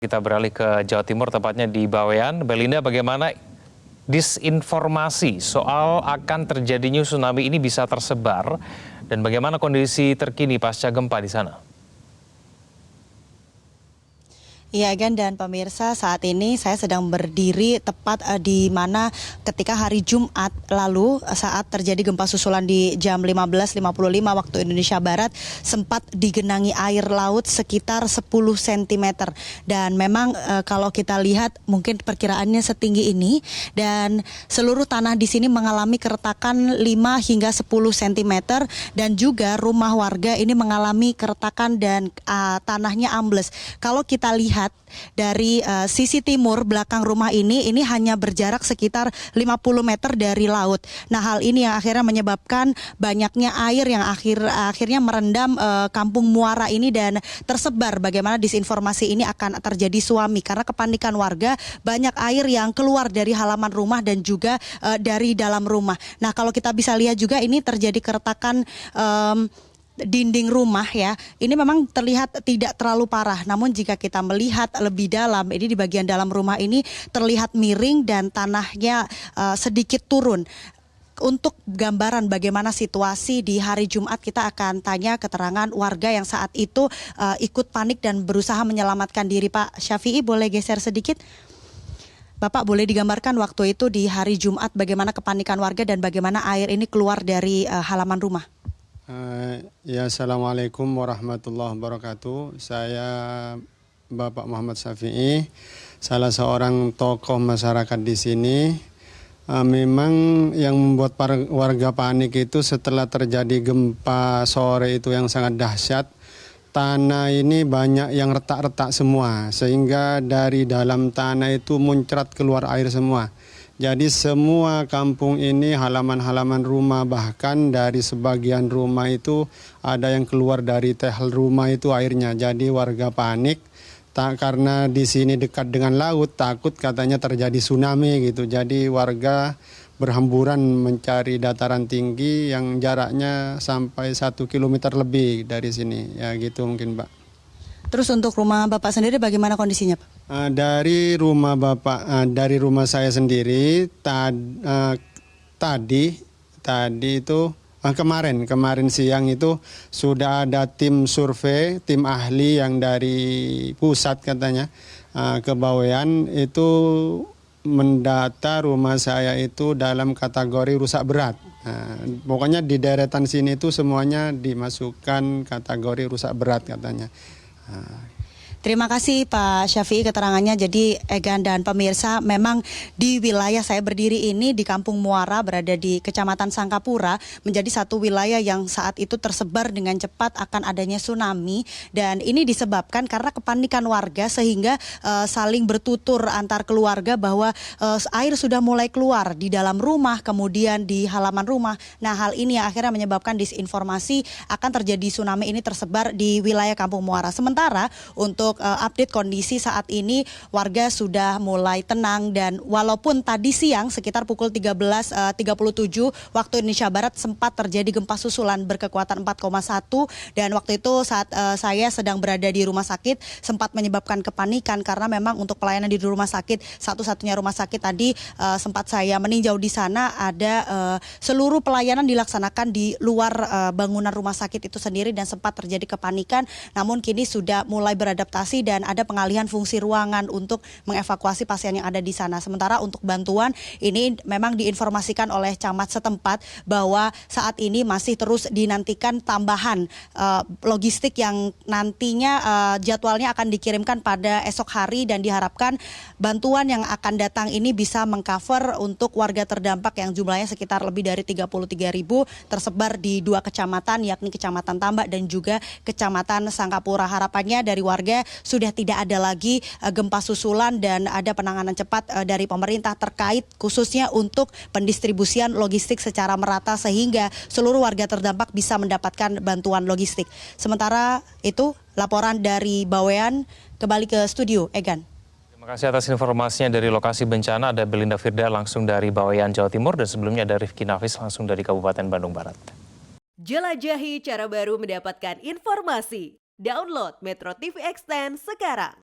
Kita beralih ke Jawa Timur, tepatnya di Bawean. Belinda, bagaimana disinformasi soal akan terjadinya tsunami ini bisa tersebar dan bagaimana kondisi terkini pasca gempa di sana? Iya, Gan dan pemirsa, saat ini saya sedang berdiri tepat di mana ketika hari Jumat lalu saat terjadi gempa susulan di jam 15.55 waktu Indonesia Barat sempat digenangi air laut sekitar 10 cm. Dan memang kalau kita lihat mungkin perkiraannya setinggi ini dan seluruh tanah di sini mengalami keretakan 5 hingga 10 cm dan juga rumah warga ini mengalami keretakan dan tanahnya ambles. Kalau kita lihat dari sisi timur belakang rumah ini hanya berjarak sekitar 50 meter dari laut. Nah, hal ini yang akhirnya menyebabkan banyaknya air yang akhirnya merendam kampung Muara ini dan tersebar bagaimana disinformasi ini akan terjadi tsunami karena kepanikan warga, banyak air yang keluar dari halaman rumah dan juga dari dalam rumah. Nah, kalau kita bisa lihat juga ini terjadi keretakan dinding rumah ya, ini memang terlihat tidak terlalu parah. Namun jika kita melihat lebih dalam, ini di bagian dalam rumah ini terlihat miring dan tanahnya sedikit turun. Untuk gambaran bagaimana situasi di hari Jumat, kita akan tanya keterangan warga yang saat itu ikut panik dan berusaha menyelamatkan diri. Pak Syafi'i, boleh geser sedikit? Bapak, boleh digambarkan waktu itu di hari Jumat bagaimana kepanikan warga dan bagaimana air ini keluar dari halaman rumah? Ya, Assalamualaikum warahmatullahi wabarakatuh. Saya Bapak Muhammad Syafi'i, salah seorang tokoh masyarakat di sini. Memang yang membuat warga panik itu setelah terjadi gempa sore itu yang sangat dahsyat. Tanah ini banyak yang retak-retak semua, sehingga dari dalam tanah itu muncrat keluar air semua. Jadi semua kampung ini, halaman-halaman rumah, bahkan dari sebagian rumah itu ada yang keluar dari tehel rumah itu airnya. Jadi warga panik, karena di sini dekat dengan laut, takut katanya terjadi tsunami gitu. Jadi warga berhamburan mencari dataran tinggi yang jaraknya sampai 1 kilometer lebih dari sini. Ya gitu mungkin, Pak. Terus untuk rumah Bapak sendiri bagaimana kondisinya, Pak? Dari rumah Bapak, dari rumah saya sendiri tadi itu kemarin siang itu sudah ada tim survei, tim ahli yang dari pusat katanya ke Bawean itu mendata rumah saya itu dalam kategori rusak berat. Pokoknya di deretan sini itu semuanya dimasukkan kategori rusak berat katanya. Terima kasih Pak Syafi'i keterangannya. Jadi Egan dan pemirsa, memang di wilayah saya berdiri ini di Kampung Muara berada di Kecamatan Sangkapura menjadi satu wilayah yang saat itu tersebar dengan cepat akan adanya tsunami, dan ini disebabkan karena kepanikan warga sehingga saling bertutur antar keluarga bahwa air sudah mulai keluar di dalam rumah kemudian di halaman rumah. Nah, hal ini yang akhirnya menyebabkan disinformasi akan terjadi tsunami ini tersebar di wilayah Kampung Muara. Sementara untuk update kondisi saat ini, warga sudah mulai tenang dan walaupun tadi siang sekitar pukul 13.37 waktu Indonesia Barat sempat terjadi gempa susulan berkekuatan 4,1 dan waktu itu saat saya sedang berada di rumah sakit sempat menyebabkan kepanikan karena memang untuk pelayanan di rumah sakit, satu-satunya rumah sakit tadi sempat saya meninjau di sana ada seluruh pelayanan dilaksanakan di luar bangunan rumah sakit itu sendiri dan sempat terjadi kepanikan, namun kini sudah mulai beradaptasi dan ada pengalihan fungsi ruangan untuk mengevakuasi pasien yang ada di sana. Sementara untuk bantuan ini memang diinformasikan oleh camat setempat bahwa saat ini masih terus dinantikan tambahan logistik yang nantinya jadwalnya akan dikirimkan pada esok hari dan diharapkan bantuan yang akan datang ini bisa mengcover untuk warga terdampak yang jumlahnya sekitar lebih dari 33.000 tersebar di 2 kecamatan yakni Kecamatan Tambak dan juga Kecamatan Sangkapura. Harapannya dari warga sudah tidak ada lagi gempa susulan dan ada penanganan cepat dari pemerintah terkait khususnya untuk pendistribusian logistik secara merata sehingga seluruh warga terdampak bisa mendapatkan bantuan logistik. Sementara itu laporan dari Bawean, kembali ke studio Egan. Terima kasih atas informasinya dari lokasi bencana. Ada Belinda Firda langsung dari Bawean, Jawa Timur, dan sebelumnya ada Rifki Nafis langsung dari Kabupaten Bandung Barat. Jelajahi cara baru mendapatkan informasi. Download Metro TV Extend sekarang.